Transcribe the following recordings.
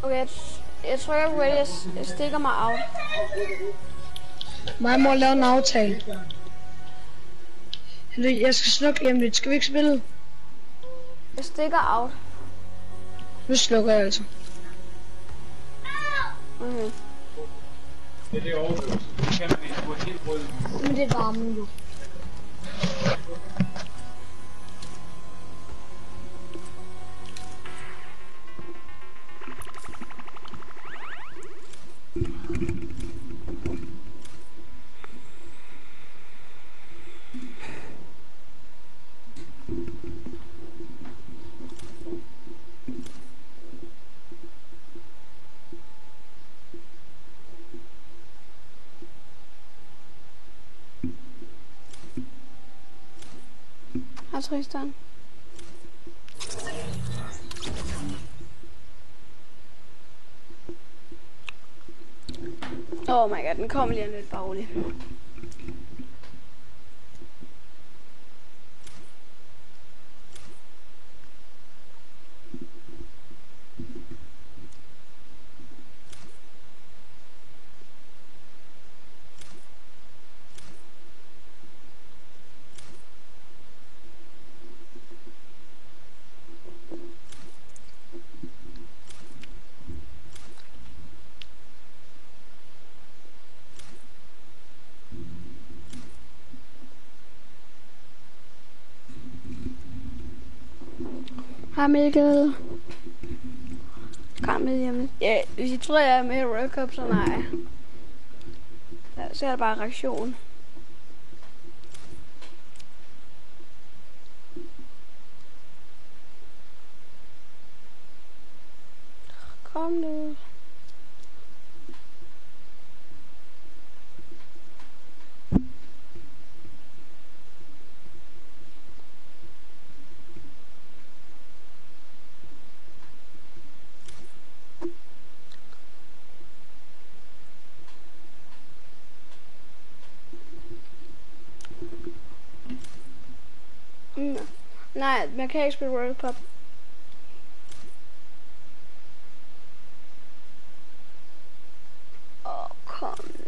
Okay, jeg trykker på ready, jeg stikker mig out. Mig må lave en aftale. Jeg skal slukke hjem lidt. Skal vi ikke spille? Jeg stikker out. Nu slukker jeg altså. Okay. Det er overdøvelse. Det kan man ikke få helt rød. Men det er varmen nu. Hej Tristan. Oh my god, den kommer lige lidt bare roligt. Hej Mikkel. Kom med hjemme. Ja, hvis I tror jeg er med i World Cup, så nej. Ja, så er det bare reaktion. Kom nu. Nej, man kan ikke spille World Cup. Åh, kom nu.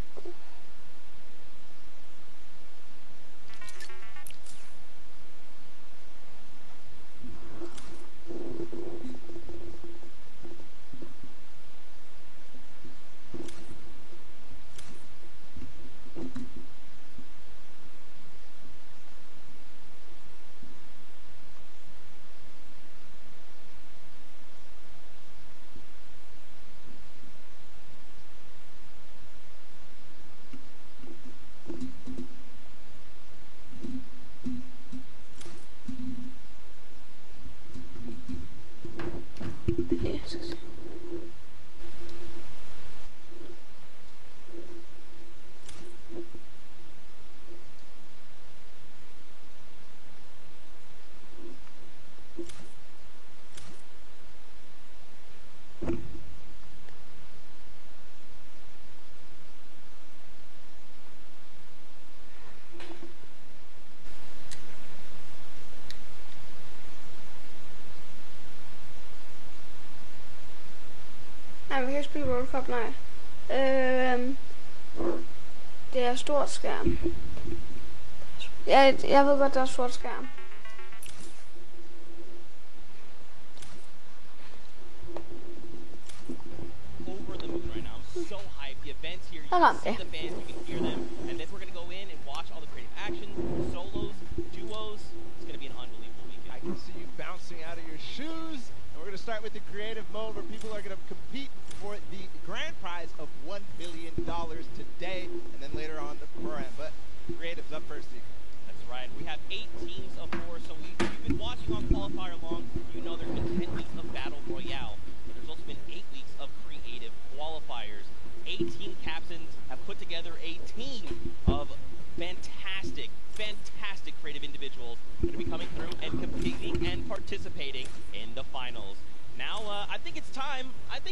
Jesus. Nej, vi kan ikke spille World Cup, nej. Det er stort skærm. Jeg ved godt, der er stort skærm. Over the moon right now. I'm so hyped. The events here, you can see the bands, you can hear them, and then we're gonna go in and watch all the creative action, solos, duos. It's gonna be an unbelievable weekend. I can see you bouncing out of your shoes. We're going to start with the creative mode where people are going to compete for the grand prize of $1 billion today, and then later on the program. But creative's up first. That's right. We have 8 teams of 4, so if you've been watching on Qualifier long, you know there's been 10 weeks of Battle Royale, but there's also been 8 weeks of creative qualifiers. 18 captains have put together a team of fantastic creative individuals that are be coming through and competing and participating in the finals. Now, I think it's time to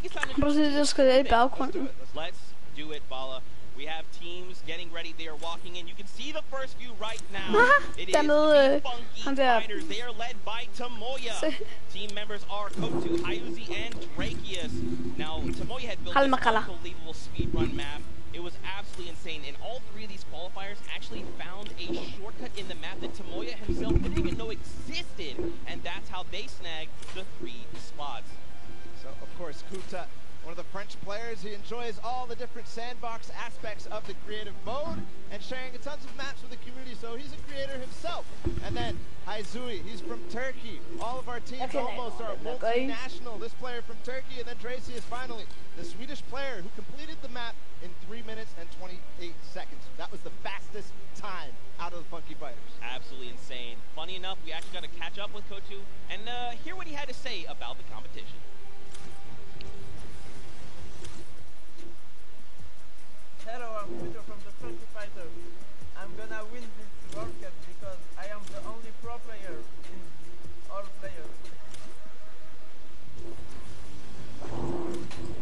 Let's do it, Bala. We have teams getting ready. They are walking in. You can see the first view right now. It is the Funky Fighters. They are led by Tomoya. Team members are Kotu, Hayuzi, and Drakian. Tomoya had built Halma this kala. unbelievable speedrun map. It was absolutely insane, and all three of these qualifiers actually found a shortcut in the map that Tomoya himself didn't even know existed, and that's how they snagged the 3 spots. So, of course, Kuta, one of the French players, he enjoys all the different sandbox aspects of the creative mode and sharing tons of maps with the community, so he's a creator himself. And then Aizui, he's from Turkey. All of our teams almost are multinational. This player from Turkey, and then Tracy is finally the Swedish player who completed the map in 3 minutes and 28 seconds. That was the fastest time out of the Funky Fighters. Absolutely insane. Funny enough, we actually got to catch up with Kotu and hear what he had to say about the competition. Hello, I'm Peter from the Funky Fighters. I'm gonna win this World Cup because I am the only pro player in all players.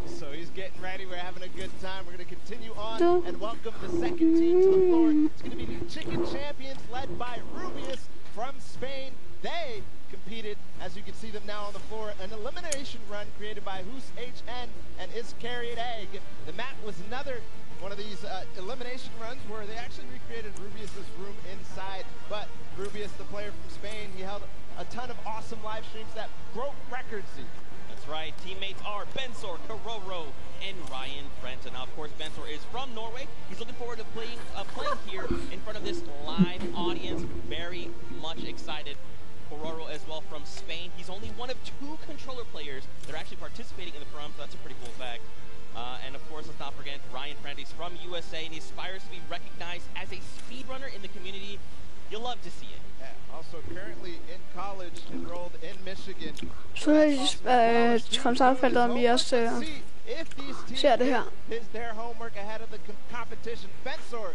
So he's getting ready. We're having a good time. We're going to continue on and welcome the second team to the floor. It's going to be the Chicken Champions led by Rubius from Spain. They competed, as you can see them now on the floor, an elimination run created by Hus HN and Iscariot Egg. The map was another one of these elimination runs where they actually recreated Rubius's room inside. But Rubius, the player from Spain, he held a ton of awesome live streams that broke records. That's right. Teammates are Bensor, Karoro, and Ryan Frenton. Now, of course, Bensor is from Norway. He's looking forward to playing here in front of this live audience. Very much excited. Karoro as well from Spain. He's only one of 2 controller players that are actually participating in the prom, so that's a pretty cool fact. And of course, let's not forget Ryan Frenton. He's from USA, and he aspires to be recognized as a speedrunner in the community. You'll love to see it. Also currently in college, enrolled in Michigan. Så er de kommentarfeltet, om I også ser det her. Is their homework ahead of the competition? Bensor,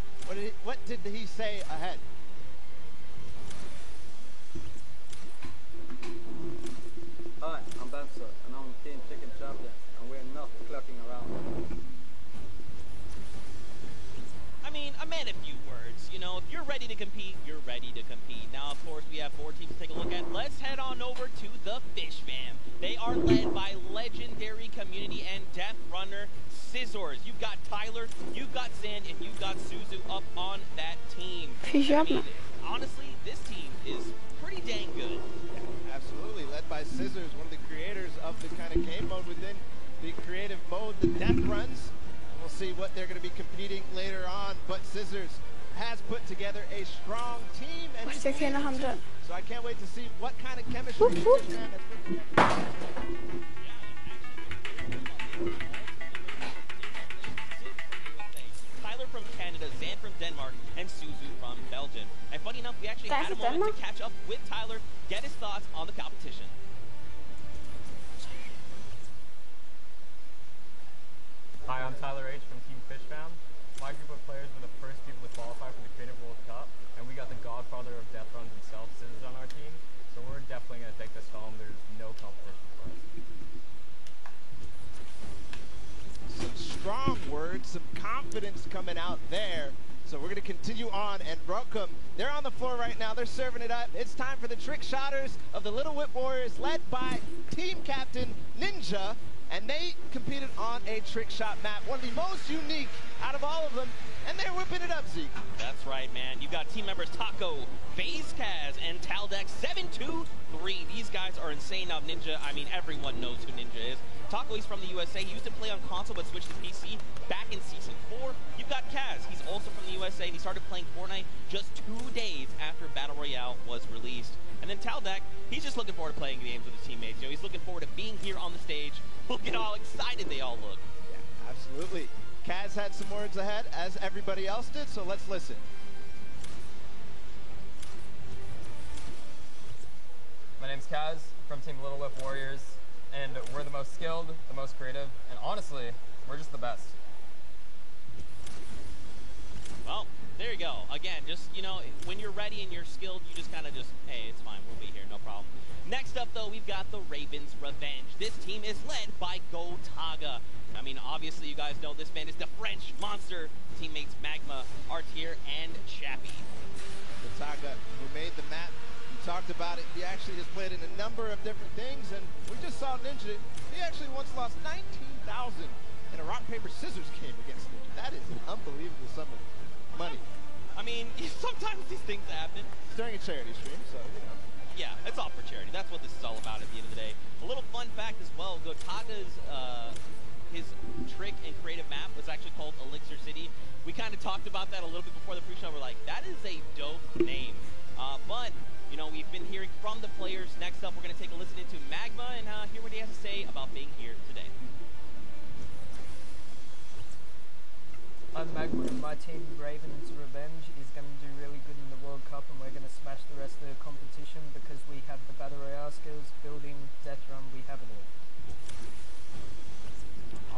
what did he say ahead? Hi, I'm Bensor, and I'm Team Chicken Champion, and we're not clucking around. I mean, a man of few words. You know, if you're ready to compete, you're ready to compete. Now, of course, we have 4 teams to take a look at. Let's head on over to the Fish Fam. They are led by legendary community and death runner Scissors. You've got Tyler, you've got Zan, and you've got Suzu up on that team. I mean, honestly, this team is pretty dang good. Yeah, absolutely, led by Scissors, one of the creators of the kind of game mode within the creative mode, the death runs. We'll see what they're going to be competing later on, but Scissors has put together a strong team, and Så I can't wait to see what kind of chemistry this man has put together. Tyler from Canada, Zan from Denmark, and Suzu from Belgium. And funny enough, we actually had a moment to catch up with Tyler, get his thoughts on the competition. Hi, I'm Tyler H. from Team Fish Fam. My group of players were the first people to qualify for the Creative World Cup, and we got the godfather of death runs himself, Scissors, on our team. So we're definitely going to take this home. There's no competition for us. Some strong words, some confidence coming out there. So we're going to continue on and welcome. They're on the floor right now. They're serving it up. It's time for the trick shotters of the Little Whip Warriors, led by team captain Ninja. And they competed on a trick shot map, one of the most unique out of all of them, and they're whipping it up, Zeke. That's right, man. You've got team members Taco, FaZe Kaz, and Taldex 723. These guys are insane. Now, Ninja, I mean, everyone knows who Ninja is. Taco, he's from the USA. He used to play on console, but switched to PC back in Season 4. You've got Kaz. He's also from the USA, and he started playing Fortnite just 2 days after Battle Royale was released. And then Taldex, he's just looking forward to playing games with his teammates. You know, he's looking forward to being here on the stage. Look at how excited they all look. Yeah, absolutely. Kaz had some words ahead, as everybody else did, so let's listen. My name's Kaz from Team Little Whip Warriors, and we're the most skilled, the most creative, and honestly, we're just the best. Well, there you go. Again, just, you know, when you're ready and you're skilled, you just kind of hey, it's fine, we'll be here, no problem. Next up, though, we've got the Ravens Revenge. This team is led by Gotaga. I mean, obviously, you guys know this man is the French monster. Teammates Magma, Artier, and Chappie. Gotaga, who made the map talked about it. He actually has played in a number of different things, and we just saw Ninja. He actually once lost 19,000 in a rock, paper, scissors game against Ninja. That is an unbelievable sum of money. I mean, sometimes these things happen. It's during a charity stream, so, you know. Yeah, it's all for charity. That's what this is all about at the end of the day. A little fun fact as well, Gotaga's, his trick and creative map was actually called Elixir City. We kind of talked about that a little bit before the pre-show. We're like, that is a dope name. But, you know, we've been hearing from the players. Next up, we're going to take a listen into Magma and hear what he has to say about being here today. I'm Magma, and my team, Ravens Revenge, is going to do really good in the World Cup, and we're going to smash the rest of the competition because we have the Battle Royale skills, building, death run, we have it all.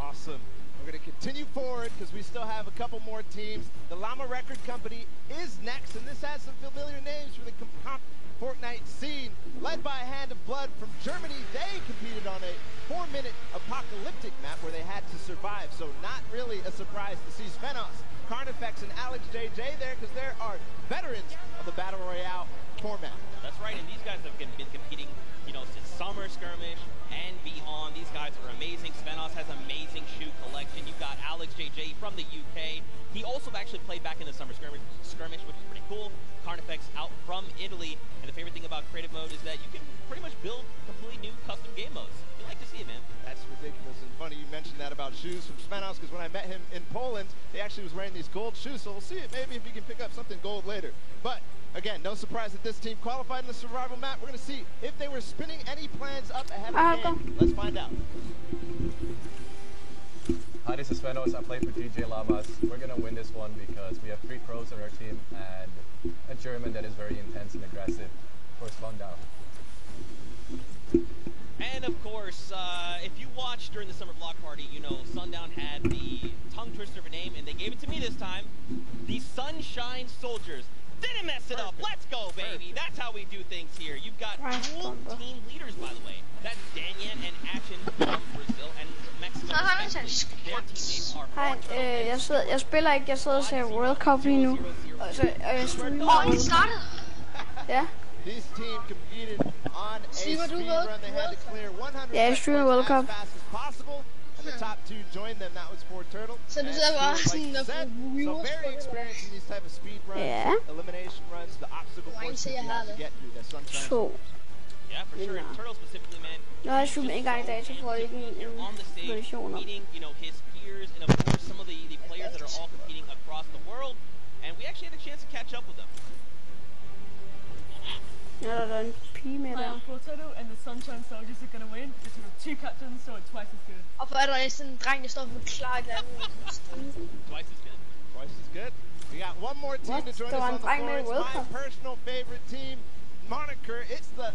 Awesome. We're going to continue forward because we still have a couple more teams. The Llama Record Company is next, and this has some familiar names for the Fortnite scene. Led by Hand of Blood from Germany, they competed on a 4-minute apocalyptic map where they had to survive, so not really a surprise to see Svenos, Carnifex, and Alex JJ there because there are veterans of the Battle Royale format. That's right, and these guys have been competing, you know, since Summer Skirmish and beyond. These guys are amazing. Svenos has amazing shoe collection. You've got Alex JJ from the UK. He also actually played back in the Summer Skirmish, which is pretty cool. Carnifex out from Italy, and the favorite thing about creative mode is that you can pretty much build completely new custom game modes. You like to see it, man. That's ridiculous and funny you mentioned that about shoes from Svenos because when I met him in Poland, he actually was wearing these gold shoes, so we'll see it maybe if he can pick up something gold later. But again, no surprise that this team qualified in the survival map. We're going to see if they were spinning any plans up ahead of the game. Let's find out. Hi, this is Svenos. I play for DJ Llamas. We're going to win this one because we have 3 pros on our team and a German that is very intense and aggressive for Sundown. And of course, if you watched during the Summer Block Party, you know Sundown had the tongue twister of a name, and they gave it to me this time. The Sunshine Soldiers. Didn't mess it up. Let's go, baby. That's how we do things here. You've got dual team leaders, by the way. That's Danyan and Action from Brazil and Mexico. Their teammates are Hej, jeg spiller ikke, jeg sidder og ser World Cup lige nu. Jeg streamer. Ja. This team competed on a speed run. They had to clear 100 World Cup. as fast as possible, and the top 2 joined them. That was for Turtle. So and so very experienced in these type of speed runs, elimination runs, the obstacle courses you have to get through. The Sunshine. Yeah, for sure. And Turtle specifically, man. Nå, jeg streamer ikke engang i dag, så får jeg ikke en version op. Meeting, you know, his peers and of course some of the players that are all competing across the world, and we actually had a chance to catch up with them. Ja, der er en pige med der. Potato and the Sunshine Soldiers are gonna win because we have 2 captains, so it's twice as good. Og for er der sådan en dreng, der står for klar et eller andet. Twice as good. Twice as good. We got one more team to join us on the floor. It's my personal favorite team, moniker. It's the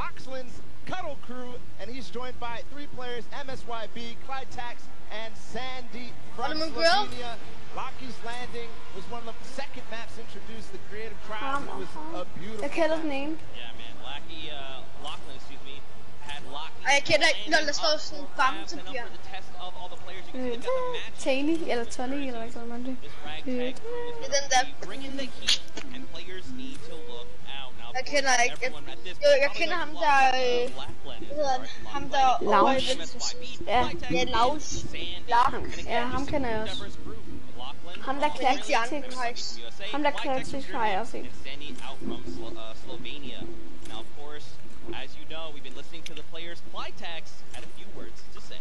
Loxland's Cuddle Crew, and he's joined by 3 players, MSYB, Clyde Tax, and Sandy from Slovenia. Lockie's Landing was one of the second maps introduced. The creative trials. It was a beautiful. Jeg kender den ene. Yeah, man. Lockland, excuse me, had Lockland. Jeg kender ikke, når der står sådan bam til piger. Tony, eller Tony, eller hvad kalder man det? Det er den der. Jeg kender ikke. Jo, jeg kender ham der. Hvad hedder han? Ham der. Lounge. Ja. Ja, Lounge. Ja, ham kender jeg også. Ham der Classic. Ham der Classic har jeg også set. Now, of course, as you know, we've been listening to the players. Flytax had a few words to say.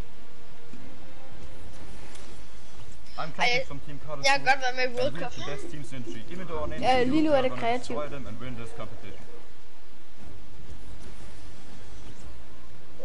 I'm Classic from Team Carter. Jeg har godt været med i World Cup. Best team century. Even though our name lige nu er det kreativt. And win this competition.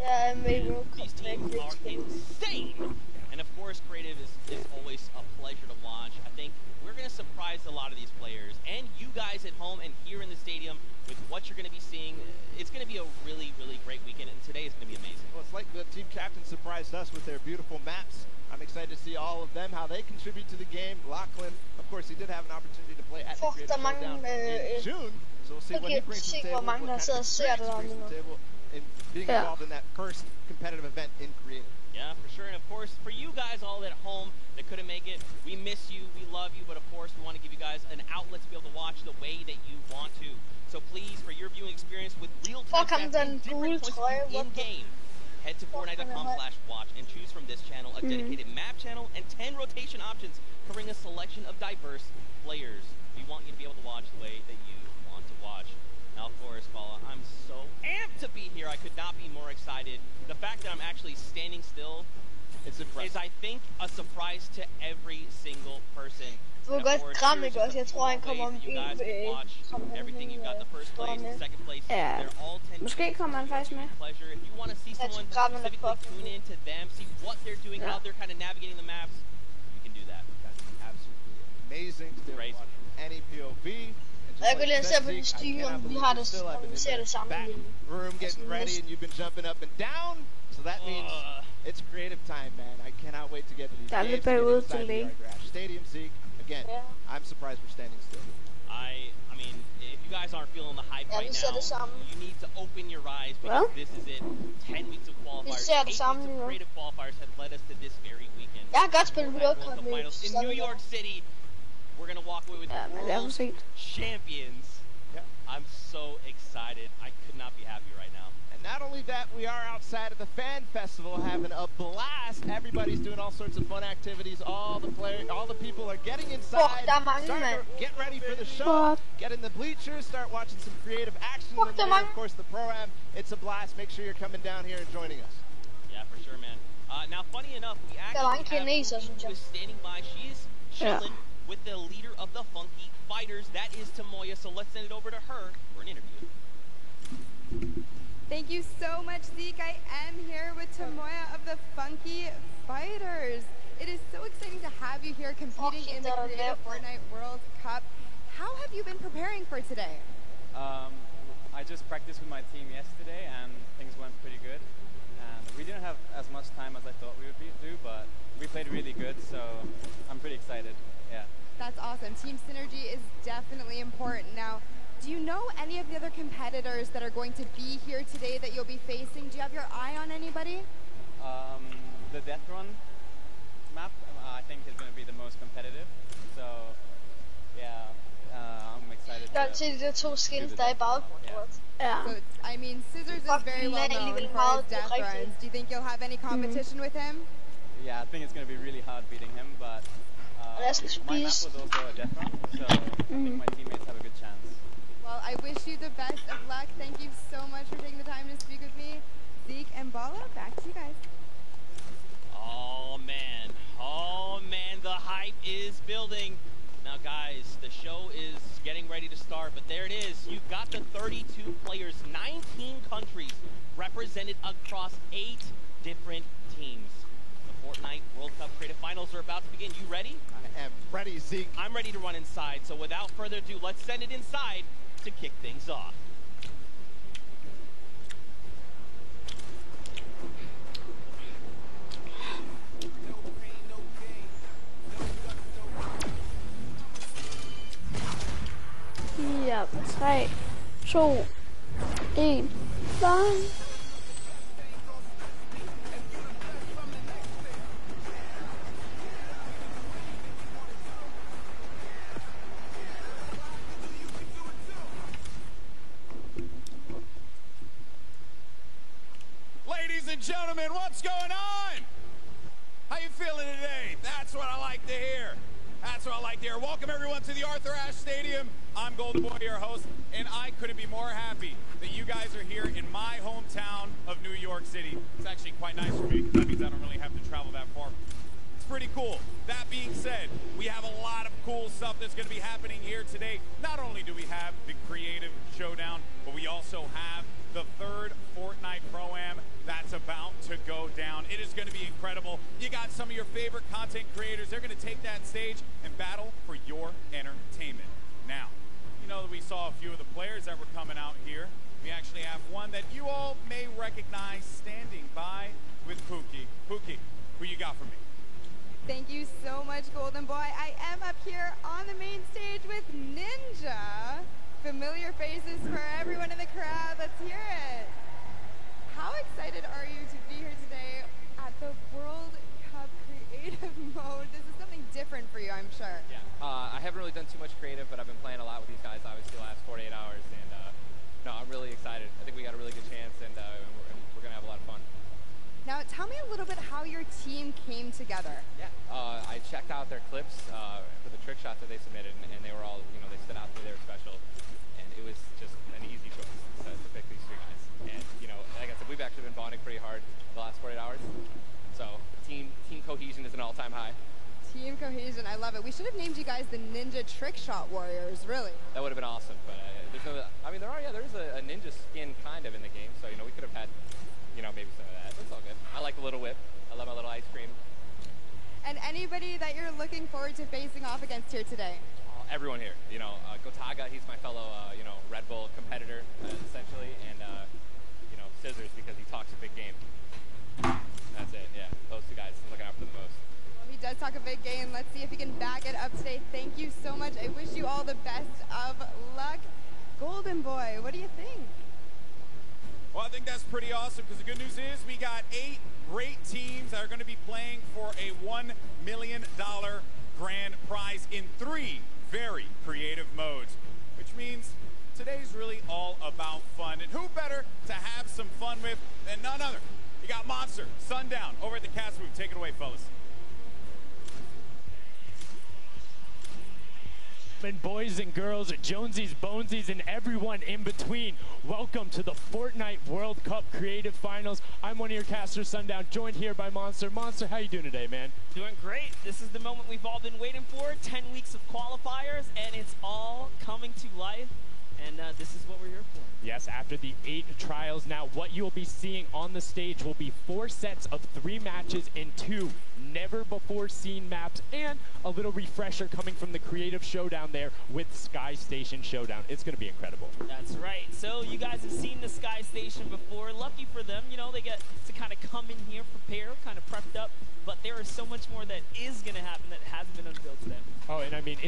Yeah, I made World Cup. These teams are insane. And of course, creative is always a pleasure to watch. I think we're going to surprise a lot of these players and you guys at home and here in the stadium with what you're going to be seeing. It's going to be a really, really great weekend, and today is going to be amazing. Well, it's like the team captain surprised us with their beautiful maps. I'm excited to see all of them, how they contribute to the game. Lachlan, of course, he did have an opportunity to play at the Creative Showdown in June, so we'll see what he brings to the table, what kind of experience he brings to the table. in being involved in that first competitive event in creative. Yeah, for sure. And of course, for you guys all at home that couldn't make it, we miss you, we love you, but of course we want to give you guys an outlet to be able to watch the way that you want to. So please, for your viewing experience with real-time stats and different points of view in-game, head to Fortnite.com/watch and choose from this channel a dedicated map channel and 10 rotation options covering a selection of diverse players. We want you to be able to watch the way that you want to watch. Now, of course, Paula, I'm so amped to be here. I could not be more excited. The fact that I'm actually standing still is, I think, a surprise to every single person. Du godt kramme, ikke også? Jeg tror, han kommer om everything. You got the first place, second place. They're all 10. Måske kommer han faktisk med. Pleasure. If you want to see someone specifically tune in to them, see what they're doing, how they're kind of navigating the maps, you can do that. That's absolutely amazing to be able to watch from any POV. Jeg kan lige se på de styre, vi har det, vi ser det sammen. Room getting ready, and you've been jumping up and down, so that means it's creative time, man. I cannot wait to get to these games. Stadium Zeke. Again, I'm surprised we're standing still. I mean, if you guys aren't feeling the hype right now, you need to open your eyes because this is it. 10 weeks of qualifiers, 8 weeks of creative qualifiers have led us to this very weekend. Jeg har godt spillet World Cup finals in New York City. We're gonna walk away with world champions. I'm so excited. I could not be happier right now. And not only that, we are outside at the fan festival having a blast. Everybody's doing all sorts of fun activities. All the people are getting inside, starting to get ready for the show, get in the bleachers, start watching some creative action. And then later, of course, the Pro-Am. It's a blast. Make sure you're coming down here and joining us. Yeah, for sure, man. Now, funny enough, we actually have who is standing by. She is chilling with the leader of the Funky Fighters. That is Tamoya. So let's send it over to her for an interview. Thank you so much, Zeke. I am here with Tamoya of the Funky Fighters. It is so exciting to have you here competing in the Creative Fortnite World Cup. How have you been preparing for today? I just practiced with my team yesterday and things went pretty good. And we didn't have as much time as I thought we would do, but we played really good, so I'm pretty excited. Yeah. That's awesome. Team synergy is definitely important. Now, do you know any of the other competitors that are going to be here today that you'll be facing? Do you have your eye on anybody? The Death Run map, I think, is going to be the most competitive. So, yeah, I'm excited to two skins der i baggrunden. So, I mean, Scissors is very well known for his death runs. Do you think you'll have any competition with him? Yeah, I think it's going to be really hard beating him, but my map was also a death run, so I think my teammates have a good chance. Well, I wish you the best of luck. Thank you so much for taking the time to speak with me. Zeke and Bala, back to you guys. Oh man, the hype is building. Now guys, the show is getting ready to start, but there it is. You've got the 32 players, 19 countries represented across 8 different teams. The Fortnite World Cup Creative Finals are about to begin. You ready? I am ready, Zeke. I'm ready to run inside, so without further ado, let's send it inside to kick things off. Ja, 3, 2, 1, bang. Ladies and gentlemen, what's going on? How you feeling today? That's what I like to hear. That's what I like to hear. Welcome everyone to the Arthur Ashe Stadium. I'm Golden Boy, your host, and I couldn't be more happy that you guys are here in my hometown of New York City. It's actually quite nice for me because that means I don't really have to travel that far. It's pretty cool. That being said, we have a lot of cool stuff that's going to be happening here today. Not only do we have the Creative Showdown, but we also have the third Fortnite Pro-Am that's about to go down. It is going to be incredible. You got some of your favorite content creators. They're going to take that stage and battle for your entertainment. Now, you know that we saw a few of the players that were coming out here. We actually have one that you all may recognize standing by with Pookie. Pookie, who you got for me? Thank you so much, Golden Boy. I am up here on the main stage with Ninja. Familiar faces for everyone in the crowd. Let's hear it. how excited are you to be here today at the World Cup Creative Mode? This is something different for you, I'm sure. Yeah. I haven't really done too much creative, but I've been playing a lot with these guys, obviously, the last 48 hours. And no, I'm really excited. I think we got a really good chance, and we're going to have a lot of fun. Now, tell me a little bit how your team came together. Yeah. I checked out their clips for the trick shots that they submitted, and they were all, you know, they stood out to me, they were special. And it was just an easy choice to pick these streakers. And, you know, like I said, we've actually been bonding pretty hard the last 48 hours. So team cohesion is an all-time high. Team cohesion, I love it. We should have named you guys the Ninja Trick Shot Warriors, really. That would have been awesome, but there's no, I mean, there's a ninja skin kind of in the game, so, you know, we could have had, you know, maybe some of that. It's all good. I like the little whip. I love my little ice cream. And anybody that you're looking forward to facing off against here today? Everyone here. You know, Gotaga, he's my fellow, you know, Red Bull competitor, essentially, and, you know, Scissors because he talks a big game. That's it, yeah. Those two guys, I'm looking out for the most. Well, he does talk a big game. Let's see if he can back it up today. Thank you so much. I wish you all the best of luck. Golden Boy, what do you think? Well, I think that's pretty awesome because the good news is we got 8 great teams that are going to be playing for a $1 million grand prize in 3 very creative modes, which means today's really all about fun. And who better to have some fun with than none other? You got Monster, Sundown over at the cast booth. Take it away, fellas. And boys and girls, Jonesies, Bonesies, and everyone in between, welcome to the Fortnite World Cup Creative Finals. I'm one of your casters, Sundown, joined here by Monster. Monster, how you doing today, man? Doing great. This is the moment we've all been waiting for. 10 weeks of qualifiers, and it's all coming to life. And this is what we're here for. Yes, after the 8 trials now, what you'll be seeing on the stage will be 4 sets of 3 matches in 2 never-before-seen maps, and a little refresher coming from the Creative Showdown there with Sky Station Showdown. It's going to be incredible. That's right. So you guys have seen the Sky Station before. Lucky for them, you know, they get to kind of come in here, prepare, kind of prepped up. But there is so much more that is going to happen that hasn't been unveiled today. Oh, and I mean,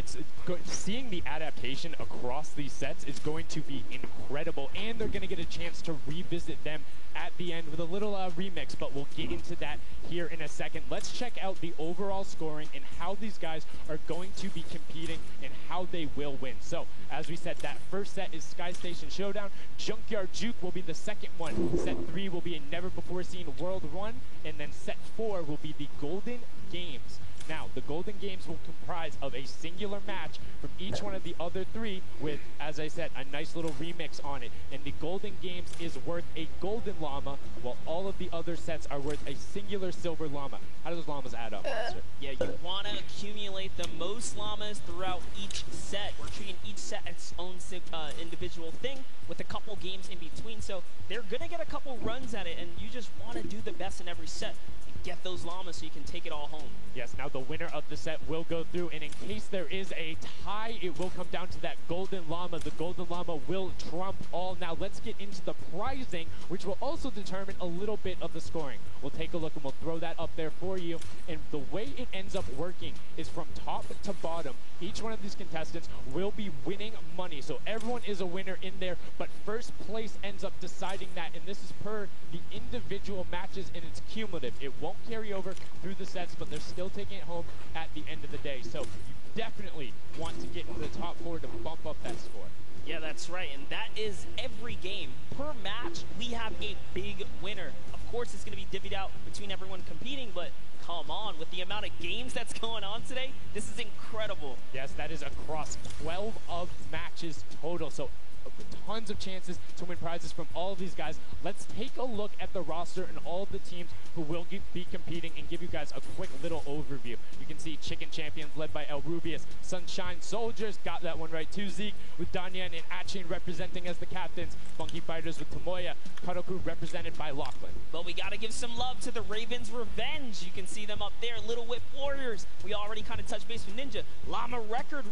seeing the adaptation across these sets is going to be incredible, and they're going to get a chance to revisit them at the end with a little remix, but we'll get into that here in a second. Let's check out the overall scoring and how these guys are going to be competing and how they will win. So, as we said, that first set is Sky Station Showdown. Junkyard Juke will be the second one. Set 3 will be a never-before-seen World Run, and then set 4 will be the Golden Games. Now, the Golden Games will comprise of a singular match from each one of the other 3 with, as I said, a nice little remix on it. And the Golden Games is worth a golden llama, while all of the other sets are worth a singular silver llama. How do those llamas add up, Monster? Yeah, you want to accumulate the most llamas throughout each set. We're treating each set as its own individual thing with a couple games in between. So they're going to get a couple runs at it, and you just want to do the best in every set. Get those llamas so you can take it all home. Yes, now the winner of the set will go through, and in case there is a tie, it will come down to that golden llama. The golden llama will trump all. Now let's get into the prizing, which will also determine a little bit of the scoring. We'll take a look and we'll throw that up there for you. And the way it ends up working is from top to bottom. Each one of these contestants will be winning money. So everyone is a winner in there, but first place ends up deciding that. And this is per the individual matches, and it's cumulative. It won't carry over through the sets, but they're still taking it home at the end of the day. So you definitely want to get into the top 4 to bump up that score. Yeah, that's right, and that is every game. Per match, we have a big winner. Of course, it's going to be divvied out between everyone competing, but come on, with the amount of games that's going on today, this is incredible. Yes, that is across 12 of matches total, so tons of chances to win prizes from all of these guys. Let's take a look at the roster and all of the teams who will be competing and give you guys a quick little overview. You can see Chicken Champions led by El Rubius, Sunshine Soldiers, got that one right too, Zeke, with Danyan and Achin representing as the captains, Funky Fighters with Tomoya, Karoku represented by Lachlan. But we got to give some love to the Ravens Revenge. You can see them up there, Little Whip Warriors. We already kind of touched base with Ninja. Llama Record,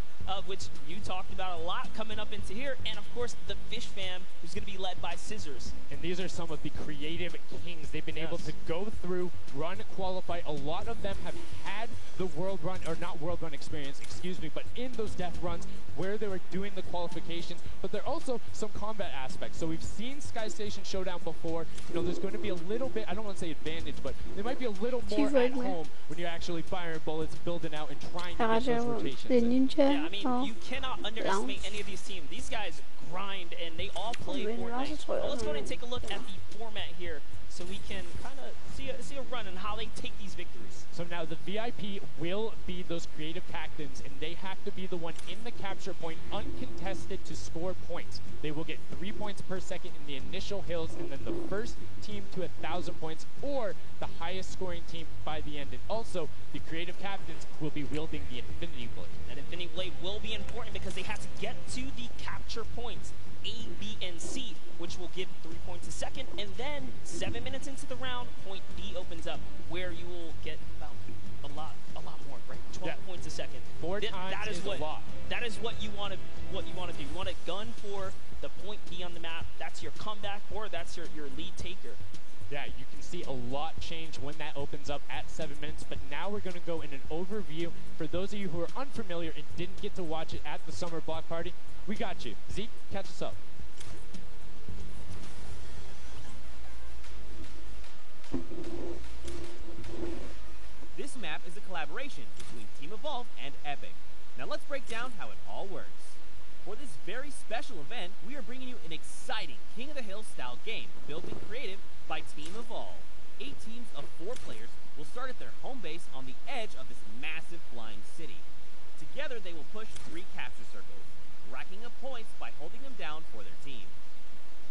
which you talked about a lot coming up into here, and of course, course, the Fish Fam, who's going to be led by Scissors. And these are some of the creative kings. They've been able to go through, run, qualify. A lot of them have had the world run, or not world run experience, excuse me, but in those death runs where they were doing the qualifications, but there are also some combat aspects. So we've seen Sky Station Showdown before. You know, there's going to be a little bit, I don't want to say advantage, but there might be a little more at home when you're actually firing bullets, building out, and trying to get those rotations. Yeah, I mean, you cannot underestimate any of these teams. These guys grind, and they all play Fortnite. Well, let's go ahead and take a look at the format here so we can kind of see a run on how they take these victories. So now the VIP will be those creative captains, and they have to be the one in the capture point uncontested to score points. They will get 3 points per second in the initial hills, and then the first team to 1,000 points, or the highest scoring team by the end. And also, the creative captains will be wielding the Infinity Blade. That Infinity Blade will be important because they have to get to the capture points, A, B, and C, which will give 3 points a second, and then 7 minutes into the round, point D opens up, where you will get about a lot more, right? 12 points a second. Four times is a lot. That is what you want to do. You want to gun for the point D on the map. That's your comeback, or that's your lead taker. Yeah, you can see a lot change when that opens up at 7 minutes, but now we're going to go in an overview. For those of you who are unfamiliar and didn't get to watch it at the summer block party, we got you. Zeke, catch us up. This map is a collaboration between Team Evolve and Epic. Now let's break down how it all works. For this very special event, we are bringing you an exciting King of the Hill style game built in creative by Team Evolve. 8 teams of 4 players will start at their home base on the edge of this massive flying city. Together they will push 3 capture circles, racking up points by holding them down for their team.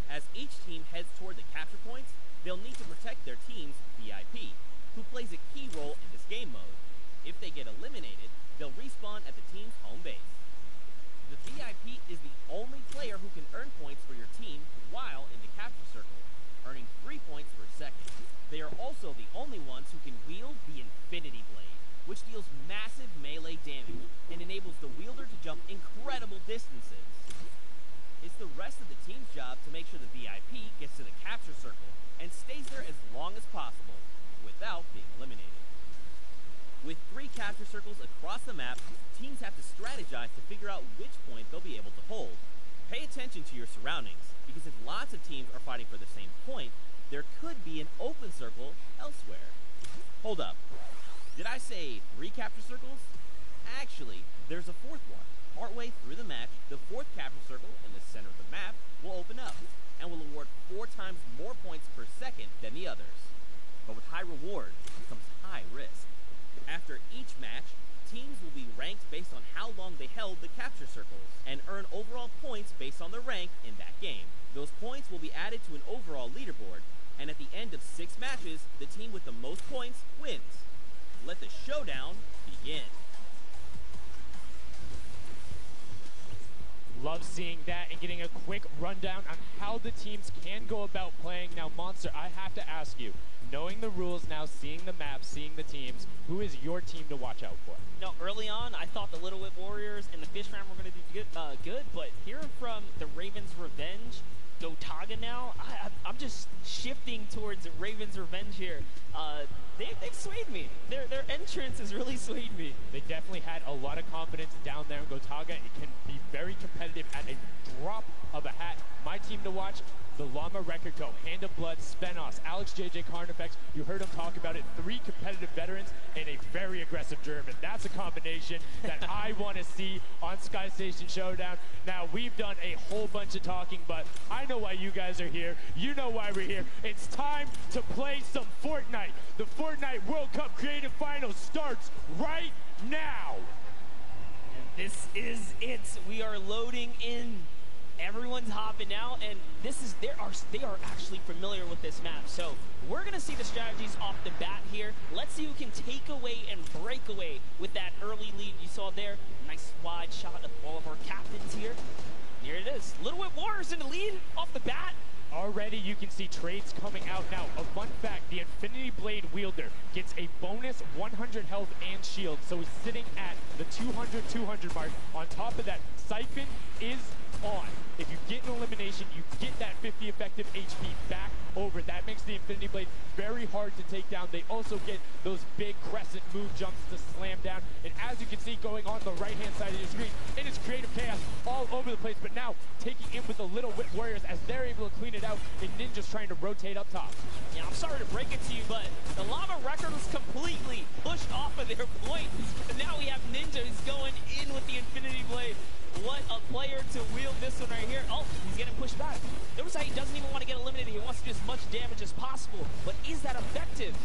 As each team heads toward the capture points, they'll need to protect their team's VIP, who plays a key role in this game mode. If they get eliminated, they'll respawn at the team's home base. The VIP is the only player who can earn points for your team while in the capture circle, earning 3 points per second. They are also the only ones who can wield the Infinity Blade, which deals massive melee damage and enables the wielder to jump incredible distances. It's the rest of the team's job to make sure the VIP gets to the capture circle and stays there as long as possible without being eliminated. With 3 capture circles across the map, teams have to strategize to figure out which point they'll be able to hold. Pay attention to your surroundings, because if lots of teams are fighting for the same point, there could be an open circle elsewhere. Hold up. Did I say 3 capture circles? Actually, there's a 4th one. Partway through the match, the 4th capture circle in the center of the map will open up and will award 4 times more points per second than the others. But with high reward comes high risk. After each match, teams will be ranked based on how long they held the capture circles and earn overall points based on their rank in that game. Those points will be added to an overall leaderboard, and at the end of 6 matches, the team with the most points wins. Let the showdown begin. Love seeing that and getting a quick rundown on how the teams can go about playing. Now, Monster, I have to ask you, knowing the rules now, seeing the map, seeing the teams, who is your team to watch out for? No, early on, I thought the Little Whip Warriors and the Fish Fam were going to do good, but hearing from the Ravens Revenge, Gotaga now, I'm just shifting towards Ravens Revenge here. They've swayed me. Their entrance has really swayed me. They definitely had a lot of confidence down there in Gotaga. It can be very competitive at a drop of a hat. My team to watch, the Llama Record Co., Hand of Blood, Spenos, Alex JJ Carnifex. You heard him talk about it. 3 competitive veterans and a very aggressive German. That's a combination that I want to see on Sky Station Showdown. Now, we've done a whole bunch of talking, but I know why you guys are here. You know why we're here. It's time to play some Fortnite. The Fortnite World Cup Creative Finals starts right now. And this is it. We are loading in. Everyone's hopping out, and they are actually familiar with this map. So we're gonna see the strategies off the bat here. Let's see who can take away and break away with that early lead you saw there. Nice wide shot of all of our captains here. Here it is. Little Whip Warriors in the lead off the bat. Already you can see trades coming out now. A fun fact, the Infinity Blade wielder gets a bonus 100 health and shield, so he's sitting at the 200 mark. On top of that, Siphon is on. If you get an elimination, you get that 50 effective HP back over. That makes the Infinity Blade very hard to take down. They also get those big crescent move jumps to slam down. And as you can see going on the right-hand side of your screen, it is creative chaos all over the place. But now taking in with the Little Wit Warriors as they're able to clean it out, and Ninja's trying to rotate up top. Yeah, I'm sorry to break it to you, but the Llama Record was completely pushed off of their point. And now we have Ninja who's going in with the Infinity Blade. What a player to wield this one right here. Oh, he's getting pushed back. Notice how he doesn't even want to get eliminated. He wants to do as much damage as possible. But is that effective?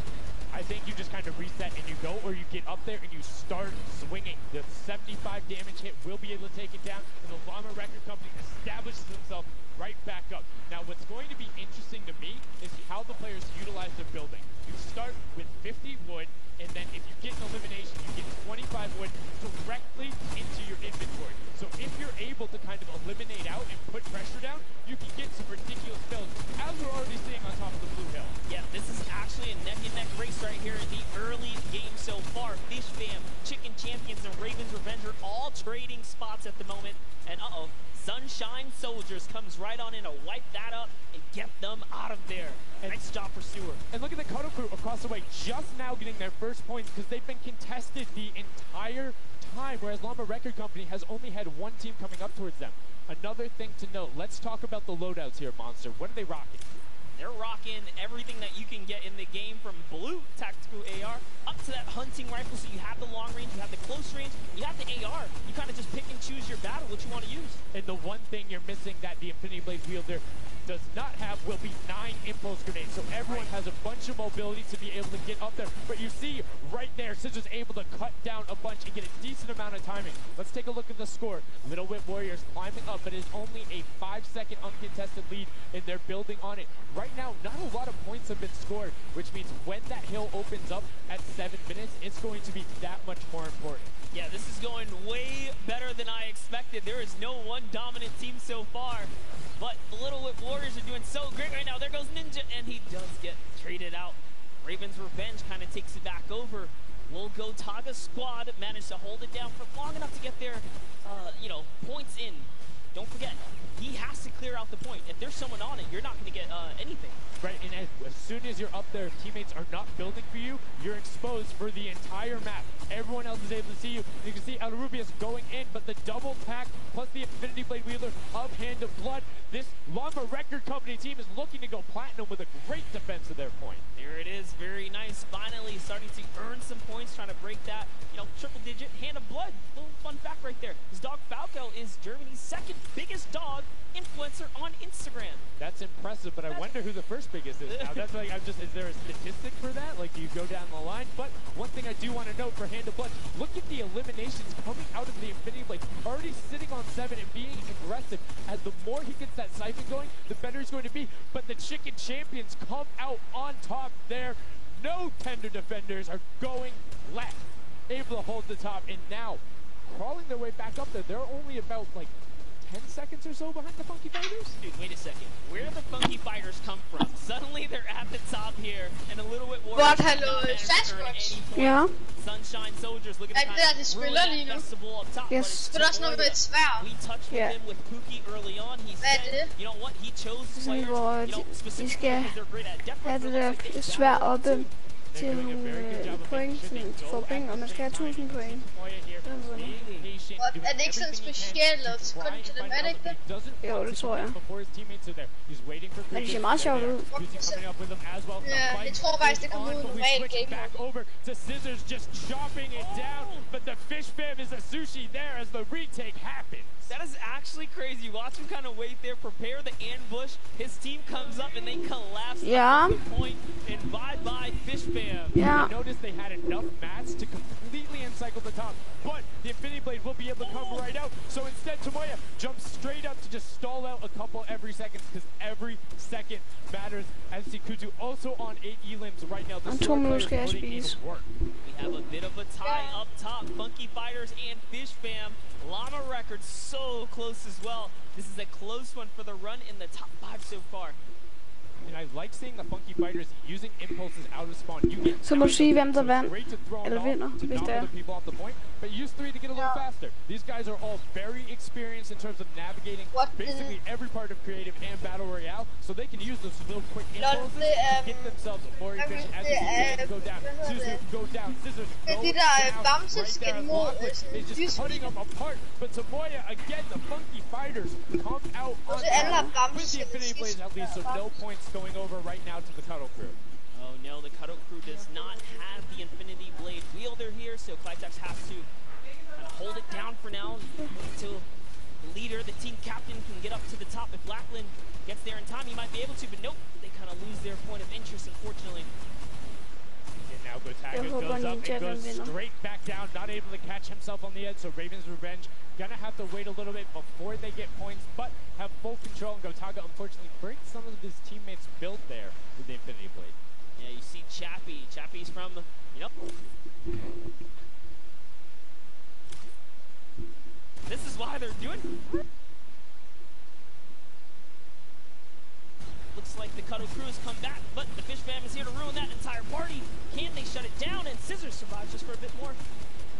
I think you just kind of reset and you go, or you get up there and you start swinging. The 75 damage hit will be able to take it down, and the Llama Record Company establishes himself right back up. Now, what's going to be interesting to me is how the players utilize their building. You start with 50 wood, and then if you get an elimination, you get 25 wood directly into your inventory. So if you're able to kind of eliminate out and put pressure down, you can get some ridiculous builds, as we're already seeing on top of the Blue Hill. Yeah, this is actually a neck-and-neck race right here in the early game so far. Fish Fam, Chicken Champions, and Raven's Revenge are all trading spots at the moment. And Sunshine Soldiers comes right on in to wipe that up and get them out of there. And nice job, Pursuer. And look at the Cuddle Crew across the way, just now getting their first points because they've been contested the entire time, whereas Llama Record Company has only had one team coming up towards them. Another thing to note, let's talk about the loadouts here, Monster. What are they rocking? They're rocking everything that you can get in the game, from blue tactical AR up to that hunting rifle. So you have the long range, you have the close range, you have the AR. You kind of just pick and choose your battle, what you want to use. And the one thing you're missing that the Infinity Blade wielder does not have will be 9 impulse grenades. So everyone has a bunch of mobility to be able to get up there. But you see right there, Scissors able to cut down a bunch and get a decent amount of timing. Let's take a look at the score. Little Wit Warriors climbing up, but it is only a 5-second uncontested lead, and they're building on it. Right now, not a lot of points have been scored, which means when that hill opens up at 7 minutes, it's going to be that much more important. Yeah, this is going way better than I expected. There is no one dominant team so far, but the Little Wit Warriors are doing so great right now. There goes Ninja, and he does get traded out. Raven's Revenge kind of takes it back over. Will Go Taga squad managed to hold it down for long enough to get their, points in. Don't forget, he has to clear out the point. If there's someone on it, you're not going to get anything. Right, and as soon as you're up there, teammates are not building for you, you're exposed for the entire map. Everyone else is able to see you. You can see Alrubius going in, but the double pack plus the Infinity Blade wielder of Hand of Blood. This Llama Record Company team is looking to go platinum with a great defense of their point. There it is, very nice. Finally starting to earn some points, trying to break that, triple digit. Hand of Blood, little fun fact right there. His dog Falco is Germany's second biggest dog influencer on Instagram. That's impressive, but I wonder who the first biggest is now. That's like, is there a statistic for that? Like, do you go down the line? But one thing I do want to note for Hand of Blood, look at the eliminations coming out of the Infinity Blade. Already sitting on 7 and being aggressive. As the more he gets that siphon going, the better he's going to be. But the Chicken Champions come out on top there. No tender defenders are going left. Able to hold the top, and now crawling their way back up there. They're only about 10 seconds or so behind the Funky Fighters? Dude, wait a second. Where do the Funky Fighters come from? Suddenly they're at the top here, and a little bit more. But hello, Sasquatch. Ja. Sunshine Soldiers looking to kind of ruin that festival up top. Yes. But that's not a bit svært. We touched with him with Pookie early on. He said, you know what, he chose players, specifically because they're great at depth. Ja, det der svært oppe til nogle point, sådan til forpenge, og man skal have 1000 point. Og er det ikke sådan specielt, og kun til dem, er det ikke det? Jo, det tror jeg. Men det ser meget sjovt ud. Ja, jeg tror faktisk, det kommer ud i normalt game mode. To Scissors just chopping it down, but the Fish Fam is a sushi there as the retake happens. That is actually crazy. Watch him kind of wait there, prepare the ambush. His team comes up and they collapse at the point, and bye-bye Fish Fam. Yeah. Notice they had enough mats to completely encircle the top, but the Infinity Blade will be able to come right out. So instead, Tomoya jumps straight up to just stall out a couple every second, because every second matters. As Kutu also on 8 elims right now. The We have a bit of a a tie up top. Funky Fighters and Fish Fam. Llama Records so close as well. This is a close one for the run in the top 5 so far. And I like seeing the Funky Fighters using impulses out of spawn. You get Så må du sige, hvem der vandt, great to throw eller vinder, to hvis knock det er. other people off the point, but use 3 to get a little faster. These guys are all very experienced in terms of navigating basically every part of creative and battle royale, so they can use those little quick impulses to get themselves more efficient. As you see Jaden go down, Scissors go down, Scissors go down. Right there, Lachlan is just cutting them apart. But Tomoya again, the Funky Fighters come out on top with the Infinity Blades at least, so no points going over right now to the Cuddle Crew. Oh no, the Cuddle Crew does not have the Infinity Blade wielder here, so Clytex has to kind of hold it down for now until the leader, the team captain, can get up to the top. If Lachlan gets there in time, he might be able to, but nope, they kind of lose their point of interest, unfortunately. And now Gotaga goes up and goes straight back down, not able to catch himself on the edge, so Raven's Revenge gonna have to wait a little bit before they get points, but have full control, and Gotaga unfortunately breaks some of his teammates' build there with the Infinity Blade. Yeah, you see Chappie. Chappie's from, you know. This is why they're doing. Looks like the Cuddle Crew has come back, but the Fish Fam is here to ruin that entire party. Can they shut it down? And Scissors survives just for a bit more.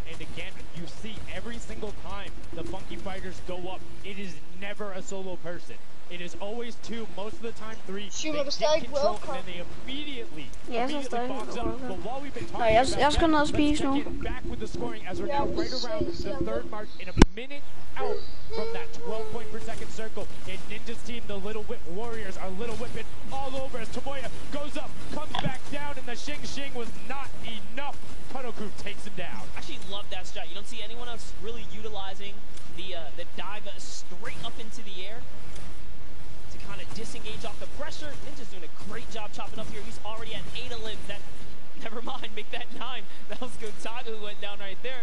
And again, you see every single time the Funky Fighters go up, it is never a solo person. It is always 2, most of the time 3. They get control and then they immediately box up. But while we've been talking about that, let's get back with the scoring as we're now right around the 3rd mark in a minute out from that 12 point per second circle. And Ninja's team, the Little Whip Warriors, are Little Whipping all over as Tomoya goes up, comes back down, and the Shing Shing was not enough. Cuddle Crew takes him down. I actually love that strat. You don't see anyone else really utilizing the dive straight up into the air to kind of disengage off the pressure. Ninja's doing a great job chopping up here. He's already at 8 of limbs. That, never mind, make that 9. That was Gotaga who went down right there.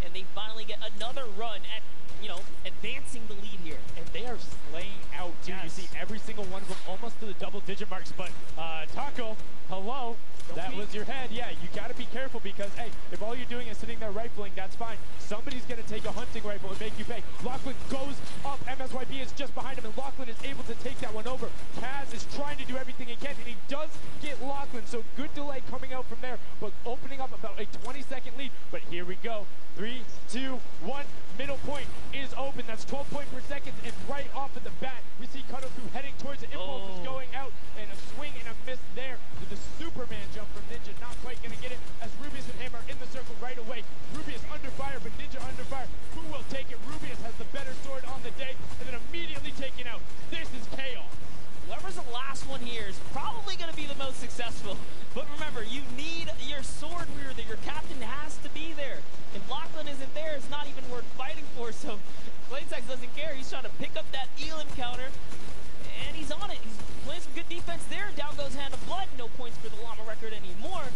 And they finally get another run at, you know, advancing the lead here. And they are slaying out, too. Yes. You see every single one of them almost to the double-digit marks. But Taco, hello. That was your head. Yeah, you got to be careful because, hey, if all you're doing is sitting there rifling, that's fine. Somebody's going to take a hunting rifle and make you pay. Lachlan goes up. MSYB is just behind him, and Lachlan is able to take that one over. Kaz is trying to do everything he can, and he does get Lachlan. So good delay coming out from there, but opening up about a 20-second lead. But here we go. 3, 2, 1. Middle point is open. That's 12 point per second, and right off of the bat, we see Cuddle Crew heading towards it. Impulse is going out, and a swing and a miss there with the Superman jump from Ninja. Not quite going to get it as Rubius and Hammer in the circle right away. Rubius under fire, but Ninja under fire. Who will take it? Rubius has the better sword on the day, and then immediately taken out. This is chaos. Whoever's the last one here is probably going to be the most successful. But remember, you need your sword wielder. Your captain has to be there. If Lachlan isn't there, it's not even worth fighting for. So Claytex doesn't care. He's trying to pick up that Elim counter, and he's on it. He's playing some good defense there. Down goes Hand of Blood. No points for the Llama Record anymore.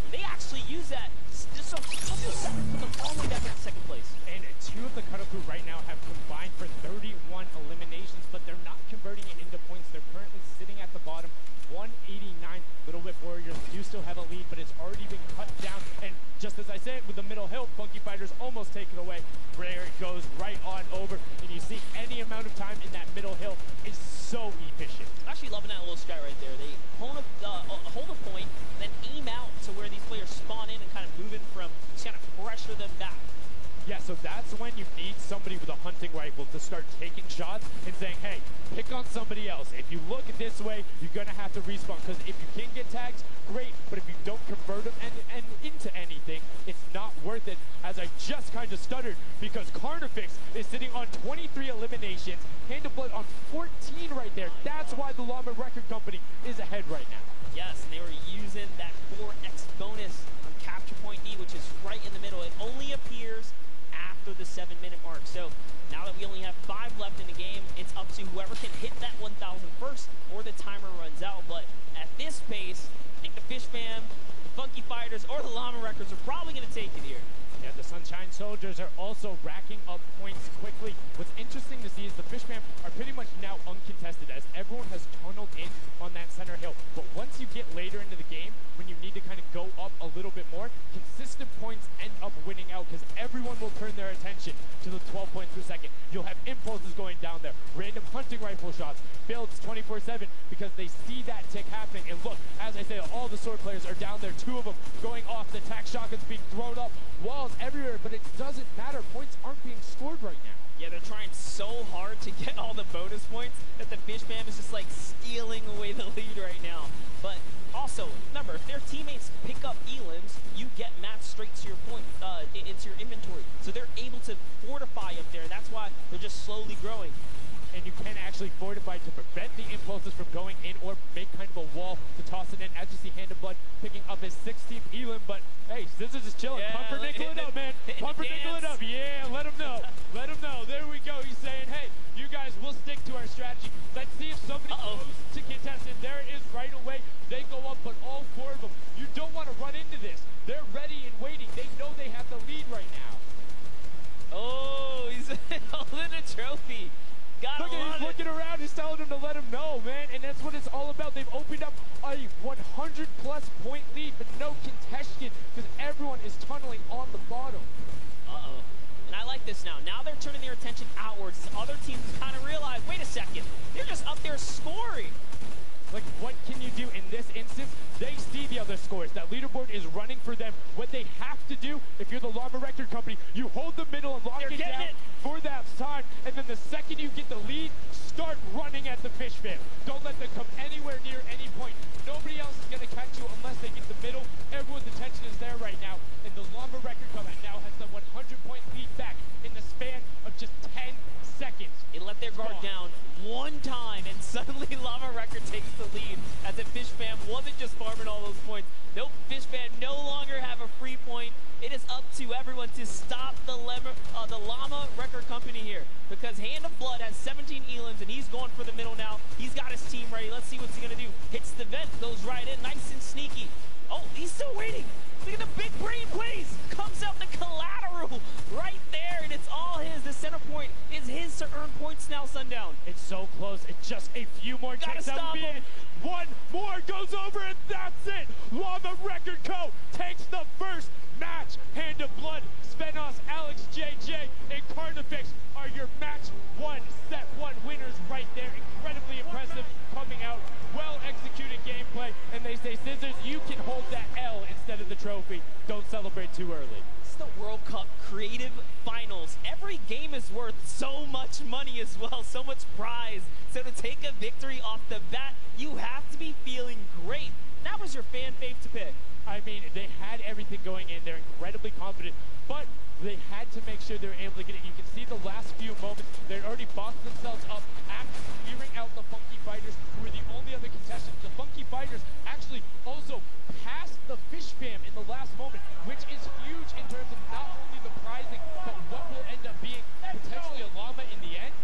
They actually use that just a couple of seconds, put them all the way back in second place. And 2 of the Cuddle Crew right now have combined for 31 eliminations, but they're not converting it into points. They're currently sitting at the bottom, 189. Little Whip Warriors do still have a lead, but it's already been cut down. And just as I said, with the middle hill, Funky Fighters almost take it away. Rare goes right on over, and you see any amount of time in that middle hill is so efficient. I'm actually loving that little strat right there. They hold a point, then aim out to where these players spawn in and kind of move in from, just kind of pressure them back. Yeah, so that's when you need somebody with a hunting rifle to start taking shots and saying, hey, pick on somebody else. If you look at this way, you're going to have to respawn, because if you can get tags, great, but if you don't convert them and into anything, it's not worth it, as I just kind of stuttered, because Carnifex is sitting on 23 eliminations, Hand of Blood on 14 right there. That's why the Llama Record Company is ahead right now. Yes, and they were using that 4x bonus on Capture Point D, which is right in the middle. It only appears after the 7-minute mark. So now that we only have 5 left in the game, it's up to whoever can hit that 1,000 first or the timer runs out. But at this pace, I think the Fish Fam, the Funky Fighters, or the Llama Records are probably going to take it here. Yeah, The Sunshine Soldiers are also racking up points quickly. What's interesting to see is the Fish Fam are pretty much now uncontested as everyone has tunneled in on that center hill. But once you get later into the game, when you need to kind of go up a little bit more, consistent points end up winning out because everyone will turn their attention to the 12 points per second. You'll have impulses going down there, random hunting rifle shots, builds 24/7 because they see that tick happening. And look, as I say, all the sword players are down there, 2 of them going off, the tac shotguns being thrown up, walls everywhere, but it doesn't matter. Points aren't being scored right now. Yeah, they're trying so hard to get all the bonus points that the Fish Fam is just like stealing away the lead right now. But also, remember, if their teammates pick up elims, you get mats straight to your point, into your inventory. So they're able to fortify up there. That's why they're just slowly growing. And you can actually fortify to prevent the impulses from going in or make kind of a wall to toss it in. As you see, Hand of Blood picking up his 16th elim, but hey, Scissors is chilling. Yeah, Pumpernickel it up, man. Pumpernickel it up. Yeah, let him know. Let him know. There we go. He's saying, hey, you guys, we'll stick to our strategy. Let's see if somebody goes to contestant. There it is right away. They go up, but all 4 of them. You don't want to run into this. They're ready and waiting. They know they have the lead right now. Oh, he's holding a trophy. Look at, he's looking around, he's telling them to let him know, man, and that's what it's all about. They've opened up a 100-plus point lead, but no contention because everyone is tunneling on the bottom. Uh-oh. And I like this now. Now they're turning their attention outwards. Other teams kind of realize, wait a second, they're just up there scoring. Like, what can you do in this instance? They see the other scores. That leaderboard is running for them. What they have to do, if you're the Llama Record Company, you hold the middle and lock it down for that time, and then the second you get the lead, start running at the Fish Fam. Don't let them come anywhere near any point. Nobody else is going to catch you unless they get the middle. Everyone's attention is there right now, and the Llama Record Company now has the 100-point lead back in the span of just 10 seconds. It let their guard down one time, and suddenly Llama Record takes the lead as the Fish Fam wasn't just farming all those points. Nope, Fish Fam no longer have a free point. It is up to everyone to stop the Llama Record Company here because Hand of Blood has 17 elims, and he's going for the middle now. He's got his team ready. Let's see what's he going to do. Hits the vent, goes right in, nice and sneaky. Oh, he's still waiting. Look at the big brain plays. Comes out the collateral right there, and it's all his. The center point is his to earn points now, Sundown. It's so close. It's just a few more ticks. That would be it. One more goes over, and that's it. Llama Record Co. takes the first match. Hand of Blood, Spenos, Alex JJ, and Carnifex are your match 1, set 1 winners right there. Incredibly impressive coming out. Well-executed gameplay, and they say, Scissors, you can hold that L instead of the trophy. Don't celebrate too early. It's the World Cup Creative Finals. Every game is worth so much money as well, so much prize. So to take a victory off the bat, you have to be feeling great. That was your fan fave to pick. I mean, they had everything going in. They're incredibly confident, but they had to make sure they were able to get it. You can see the last few moments, they'd already boxed themselves up after clearing out the Funky Fighters, who were the only other contestants. The Funky Fighters actually also passed the Fish Fam in the last moment, which is huge in terms of not only the prizing, but what will end up being potentially a llama in the end.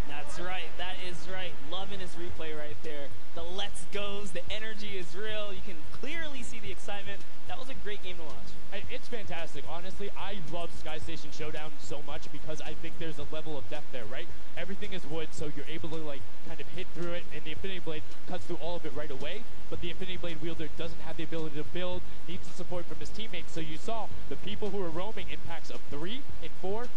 That's right. That is right. Loving his replay right there. The let's goes, the energy is real. You can clearly see the excitement. That was a great game to watch. It's fantastic. Honestly, I love Sky Station Showdown so much because I think there's a level of depth there, right? Everything is wood, so you're able to like kind of hit through it, and the Infinity Blade cuts through all of it right away, but the Infinity Blade wielder doesn't have the ability to build, needs support from his teammates, so you saw the people who were roaming in packs of 3 and 4,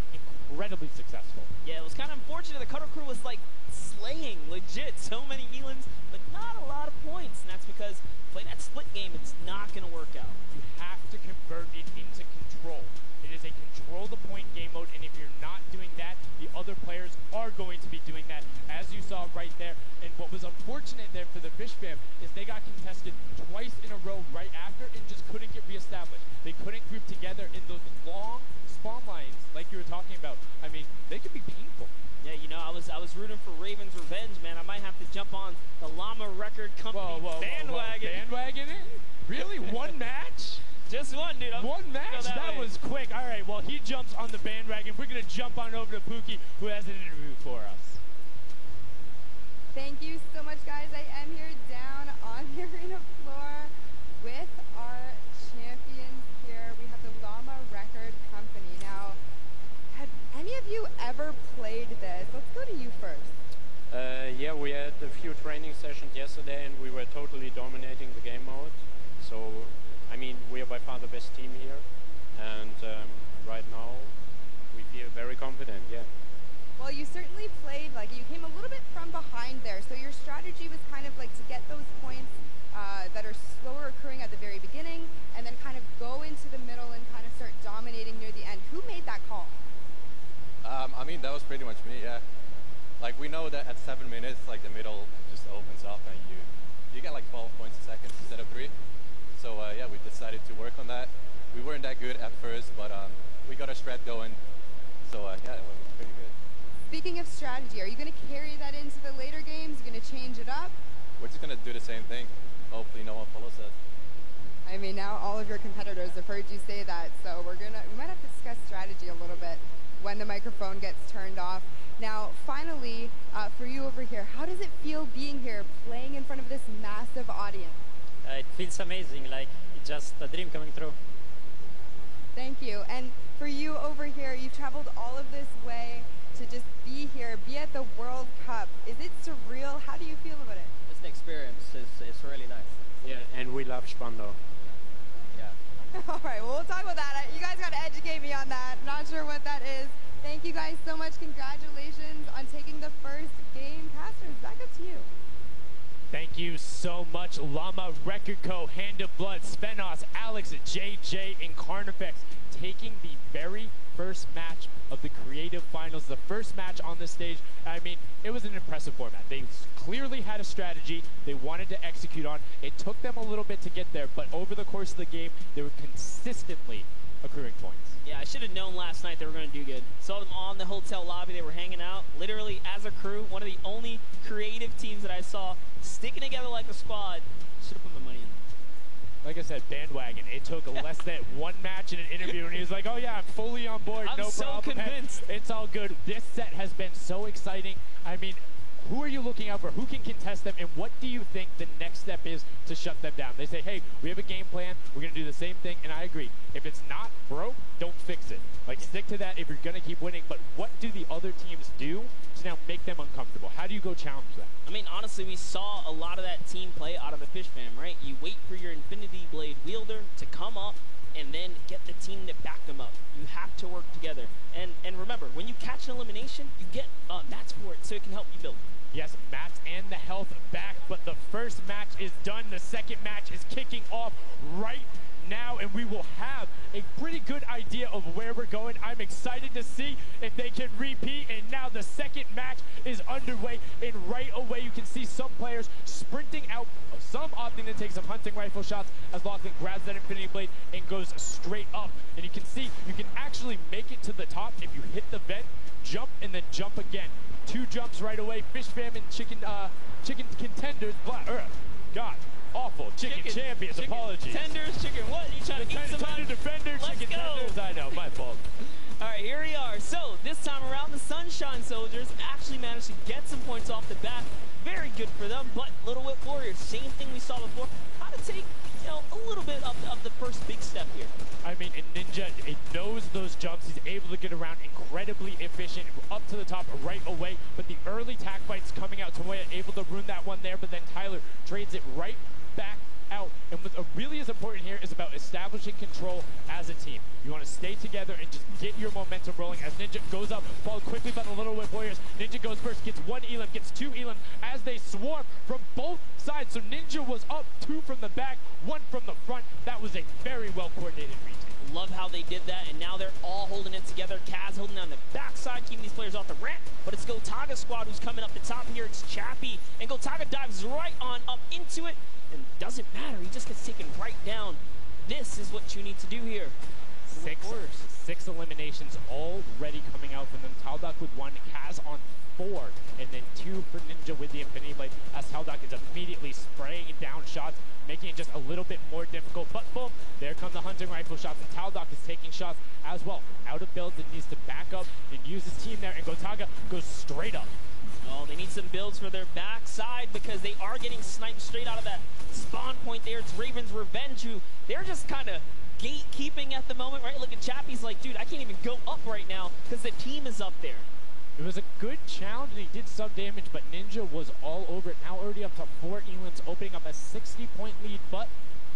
incredibly successful. Yeah, it was kind of unfortunate. The Cutter Crew was like slaying legit so many elims, but not a lot of points, and that's because play that split game, it's not going to work out. You have to convert it into control. It is a control the point game mode, and if you're not doing that, the other players are going to be doing that, as you saw right there. And what was unfortunate there for the Fish Fam is they got contested twice in a row right after and just couldn't get reestablished. They couldn't group together in those long spawn lines like you were talking about. I mean, they could be painful. Yeah, you know, I was rooting for Raven's Revenge, man. I might have to jump on the Llama Record Company bandwagon. Bandwagon it? Really? One match? Just one, dude. One match? That was quick. All right, well, he jumps on the bandwagon. We're going to jump on over to Pookie, who has an interview for us. Thank you so much, guys. I am here down on the arena floor with our champions here. We have the Llama Record Company. few training sessions yesterday, and we were totally dominating the game mode. So, I mean, we are by far the best team here, and right now we feel very confident. Yeah. Well, you certainly played, like, you came a little bit from behind there, so your strategy was kind of like to get those points that are slower occurring at the very beginning, and then kind of go into the middle and kind of start dominating near the end. Who made that call? I mean, that was pretty much me, yeah. Like, we know that at 7 minutes, like, the middle just opens up and you get like 12 points a second instead of 3. So, yeah, we decided to work on that. We weren't that good at first, but we got our strat going. So, yeah, it was pretty good. Speaking of strategy, are you going to carry that into the later games? You're going to change it up? We're just going to do the same thing. Hopefully no one follows us. I mean, now all of your competitors have heard you say that, so we might have to discuss strategy a little bit when the microphone gets turned off. Now, finally, for you over here, how does it feel being here, playing in front of this massive audience? It feels amazing, like it's just a dream coming true. Thank you. And for you over here, you've traveled all of this way to just be here, be at the World Cup. Is it surreal? How do you feel about it? It's an experience. It's really nice. Yeah, and we love Spandau. Yeah. All right, well, we'll talk about that. You guys got to educate me on that. Not sure what that is. Thank you guys so much. Congratulations on taking the first game. Casters, back up to you. Thank you so much, Llama, Record Co, Hand of Blood, Spenos, Alex, JJ, and Carnifex taking the very first match of the Creative Finals, the first match on this stage. I mean, it was an impressive format. They clearly had a strategy they wanted to execute on. It took them a little bit to get there, but over the course of the game, they were consistently accruing points. Yeah, I should have known last night they were going to do good. Saw them on the hotel lobby. They were hanging out, literally as a crew. One of the only creative teams that I saw sticking together like a squad. Should have put my money in. Like I said, bandwagon. It took less than one match in an interview, and he was like, oh yeah, I'm fully on board, I'm no so problem. convinced. It's all good. This set has been so exciting. I mean, who are you looking out for? Who can contest them? And what do you think the next step is to shut them down? They say, hey, we have a game plan. We're going to do the same thing. And I agree. If it's not broke, don't fix it. Like, stick to that if you're going to keep winning. But what do the other teams do to now make them uncomfortable? How do you go challenge them? I mean, honestly, we saw a lot of that team play out of the Fish Fam, right? You wait for your Infinity Blade wielder to come up and then get the team to back them up. You have to work together. And remember, when you catch an elimination, you get mats for it so it can help you build. Yes, mats and the health back, but the first match is done. The second match is kicking off right now, and we will have a pretty good idea of where we're going. I'm excited to see if they can repeat, and now the second match is underway, and right away you can see some players sprinting out, some opting to take some hunting rifle shots as Lachlan grabs that Infinity Blade and goes straight up. And you can see you can actually make it to the top if you hit the vent, jump, and then jump again. 2 jumps right away. Fish Fam and chicken contenders. God, awful. Chicken champions. Apologies. Tenders, chicken what? You trying to eat some Tender defenders, Let's chicken go. tenders. I know, my fault. All right, here we are. So this time around, the Sunshine Soldiers actually managed to get some points off the bat. Very good for them, but Little Whip Warriors, same thing we saw before. How to take, a little bit of the first big step here. I mean, Ninja, it knows those jumps. He's able to get around incredibly efficient, up to the top right away. But the early tack fights coming out, Tomoya able to ruin that one there, but then Tyler trades it right back out. And what really is important here is about establishing control as a team. You want to stay together and just get your momentum rolling as Ninja goes up, followed quickly by the Little Whip Warriors. Ninja goes first, gets 1 elim, gets 2 elim as they swarm from both sides. So Ninja was up 2 from the back, 1 from the front. That was a very well coordinated retake. Love how they did that, and now they're all holding it together. Kaz holding on the backside, keeping these players off the ramp, but it's Gotaga squad who's coming up the top here. It's Chappie, and Gotaga dives right on up into it, and doesn't matter. He just gets taken right down. This is what you need to do here. 6 eliminations already coming out from them. Taldock with 1, Kaz on 4, and then 2 for Ninja with the Infinity Blade, as Taldock is immediately spraying down shots, making it just a little bit more difficult. But boom, there come the hunting rifle shots, and Taldock is taking shots as well. Out of builds and needs to back up and use his team there, and Gotaga goes straight up. Oh, they need some builds for their backside because they are getting sniped straight out of that spawn point there. It's Raven's Revenge, who they're just kind of gatekeeping at the moment, right? Look at Chappie's like, dude, I can't even go up right now because the team is up there. It was a good challenge, and he did some damage, but Ninja was all over it. Now already up to 4 elims, opening up a 60-point lead, but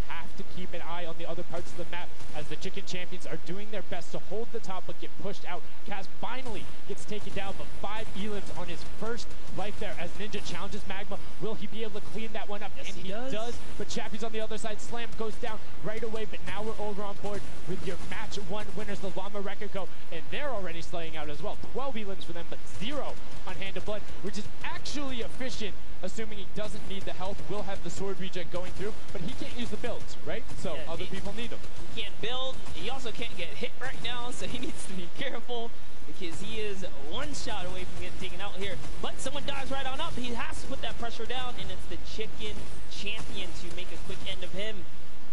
have to keep an eye on the other parts of the map as the Chicken Champions are doing their best to hold the top but get pushed out. Kaz finally gets taken down, but 5 elims on his first life there as Ninja challenges Magma. Will he be able to clean that one up? Yes, and he does, but Chappie's on the other side. Slam goes down right away, but now we're over on board with your match 1 winners, the Llama Rekiko, and they're already slaying out as well. 12 elims for them, but 0 on Hand of Blood, which is actually efficient, assuming he doesn't need the health. Will have the sword regen going through, but he can't use the builds, right? So yeah, other people need them. He can't build. He also can't get hit right now, so he needs to be careful because he is 1 shot away from getting taken out here. But someone dives right on up. He has to put that pressure down, and it's the Chicken Champion to make a quick end of him.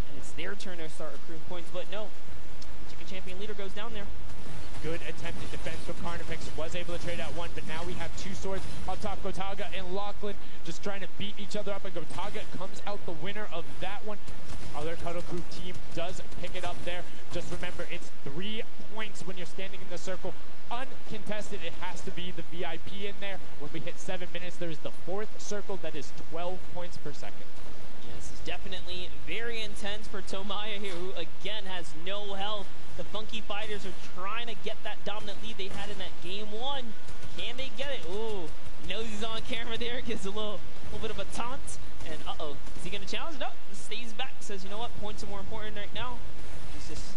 And it's their turn to start accruing points, but no. Chicken Champion leader goes down there. Good attempted defense from Carnifex, was able to trade out 1, but now we have 2 swords up top. Gotaga and Lachlan just trying to beat each other up, and Gotaga comes out the winner of that one. Other Cuddle Crew team does pick it up there. Just remember, it's 3 points when you're standing in the circle. Uncontested, it has to be the VIP in there. When we hit 7 minutes, there's the 4th circle that is 12 points per second. Yeah, this is definitely very intense for Tomaya here, who again has no health. The Funky Fighters are trying to get that dominant lead they had in that game 1. Can they get it? Ooh, knows he's on camera there, gives a little bit of a taunt. And uh-oh, is he gonna challenge? No, stays back, says, you know what, points are more important right now. He's just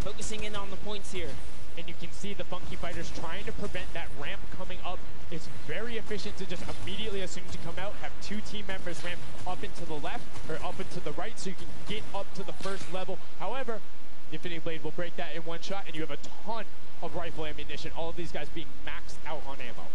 focusing in on the points here. And you can see the Funky Fighters trying to prevent that ramp coming up. It's very efficient to just immediately, as soon as you come out, have 2 team members ramp up into the left or up into the right so you can get up to the first level. However, Infinity Blade will break that in 1 shot, and you have a ton of rifle ammunition. All of these guys being maxed out on ammo.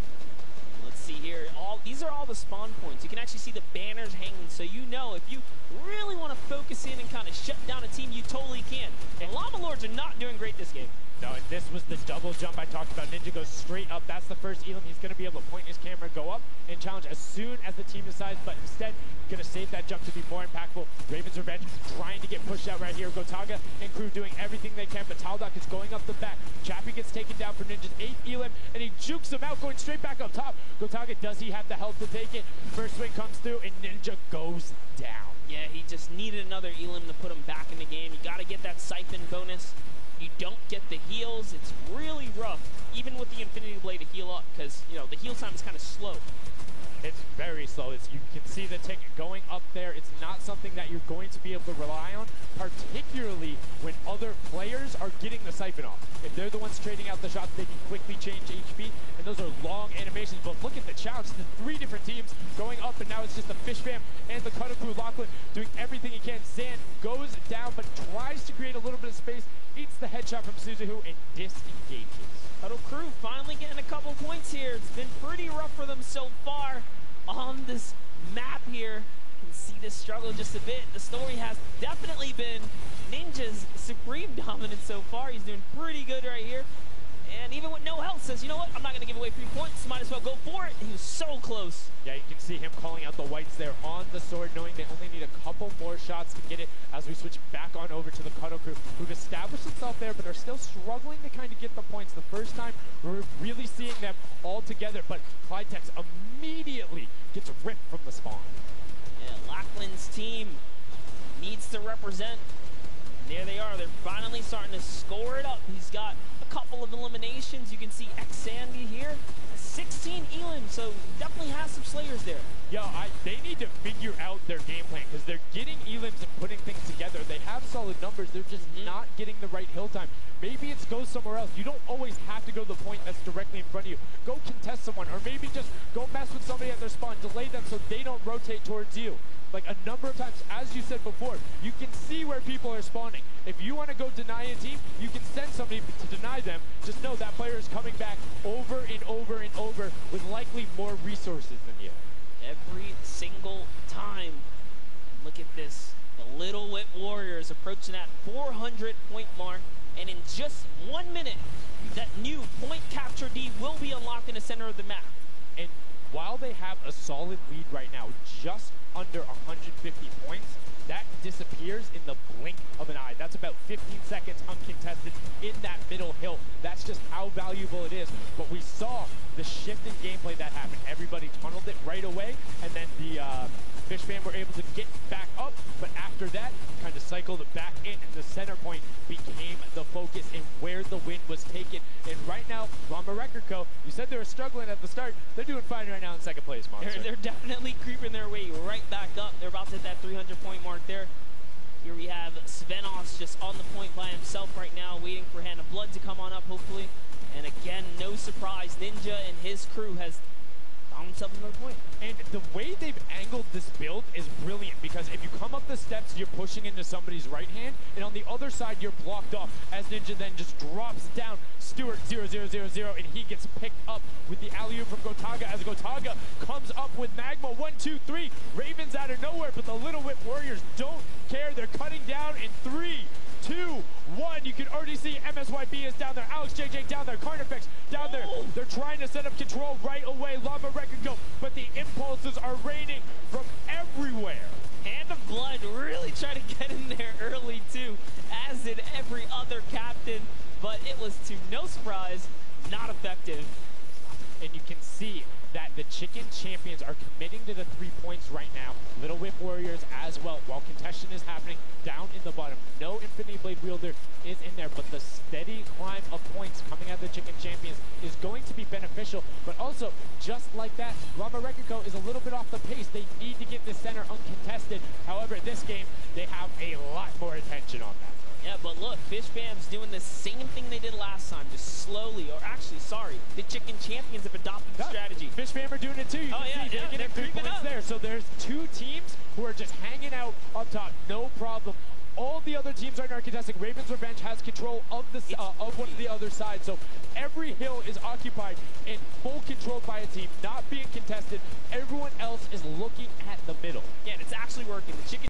Let's see here. These are all the spawn points. You can actually see the banners hanging, so you know if you really want to focus in and kind of shut down a team, you totally can. And Llama Lords are not doing great this game. No, and this was the double jump I talked about. Ninja goes straight up. That's the first elim. He's going to be able to point his camera, go up, and challenge as soon as the team decides, but instead, going to save that jump to be more impactful. Raven's Revenge trying to get pushed out right here. Gotaga and crew doing everything they can, but Taldock is going up the back. Chappie gets taken down for Ninja's 8th elim, and he jukes him out, going straight back up top. Gotaga, does he have the health to take it? First swing comes through, and Ninja goes down. Yeah, he just needed another elim to put him back in the game. You got to get that siphon bonus. You don't get the heals. It's really rough, even with the Infinity Blade to heal up, because, you know, the heal time is kind of slow. It's very slow. You can see the tick going up there. It's not something that you're going to be able to rely on, particularly when other players are getting the siphon off. If they're the ones trading out the shots, they can quickly change HP, and those are long animations. But look at the challenge. The 3 different teams going up, and now it's just the Fish Fam and the Cuddle Crew. Lachlan doing everything he can. Zan goes down, but tries to create a little bit of space, eats the headshot from Suzuhu, and disengages. Cuddle Crew finally getting a couple points here. It's been pretty rough for them so far on this map here. You can see this struggle just a bit. The story has definitely been Ninja's supreme dominance so far. He's doing pretty good right here. And even with no health, says, you know what, I'm not going to give away 3 points. Might as well go for it. He was so close. Yeah, you can see him calling out the whites there on the sword, knowing they only need a couple more shots to get it as we switch back on over to the Cuddle Crew, who've established itself there, but are still struggling to kind of get the points. The first time we're really seeing them all together, but Clydetex immediately gets ripped from the spawn. Yeah, Lachlan's team needs to represent. There they are. They're finally starting to score it up. He's got a couple of eliminations. You can see X-Sandy here. 16 elim, so definitely has some slayers there. Yo, they need to figure out their game plan, because they're getting elims and putting things together. They have solid numbers. They're just not getting the right hill time. Maybe it's go somewhere else. You don't always have to go to the point that's directly in front of you. Go contest someone, or maybe just go mess with somebody at their spawn. Delay them so they don't rotate towards you. Like a number of times, as you said before, you can see where people are spawning. If you want to go deny a team, you can send somebody to deny them. Just know that player is coming back over and over and over with likely more resources than you. Every single time. Look at this. The Little Wit Warriors approaching that 400-point mark. And in just 1 minute, that new point capture D will be unlocked in the center of the map. And while they have a solid lead right now, just under 150 points, that disappears in the blink of an eye. That's about 15 seconds uncontested in that middle hill. That's just how valuable it is. But we saw the shift in gameplay that happened. Everybody tunneled it right away, and then the Fish Fam were able to get back up, but after that, kind of cycled back in, and the center point became the focus and where the win was taken. And right now, Llama Record Co., you said they were struggling at the start. They're doing fine right now in second place, Monster. They're definitely creeping their way right back up. They're about to hit that 300-point mark there. Here we have Svenos just on the point by himself right now, waiting for Hand of Blood to come on up, hopefully. And again, no surprise, Ninja and his crew has found himself another point. And the way they've angled this build is brilliant, because if you come up the steps, you're pushing into somebody's right hand, and on the other side, you're blocked off, as Ninja then just drops down Stewart 0-0-0-0, and he gets picked up with the alley-oop from Gotaga, as Gotaga comes up with Magma 1-2-3. Ravens out of nowhere, but the Little Whip Warriors don't care. They're cutting down in 3, 2, 1. You can already see MSYB is down there, Alex JJ down there, Carnifex down there. They're trying to set up control right away, Llama Record Co., but the impulses are raining from everywhere. Hand of Blood really tried to get in there early too, as did every other captain, but it was to no surprise, not effective. And you can see that the Chicken Champions are committing to the 3 points right now. Little Whip Warriors as well, while contention is happening down in the bottom. No Infinity Blade Wielder is in there, but the steady climb of points coming out of the Chicken Champions is going to be beneficial. But also, just like that, Llama Record Co. is a little bit off the pace. They need to get the center uncontested. However, this game, they have a lot more attention on that. Yeah, but look, Fish Fam's doing the same thing they did last time, just slowly, or actually, sorry, the Chicken Champions have adopted the strategy. Fish Fam are doing it too. You can see they're getting 3 points there. So there's 2 teams who are just hanging out up top, no problem. All the other teams are not contesting. Ravens Revenge has control of the of one of the other sides. So every hill is occupied and full controlled by a team, not being contested. Everyone else is looking at the middle. Yeah, and it's actually working. The Chicken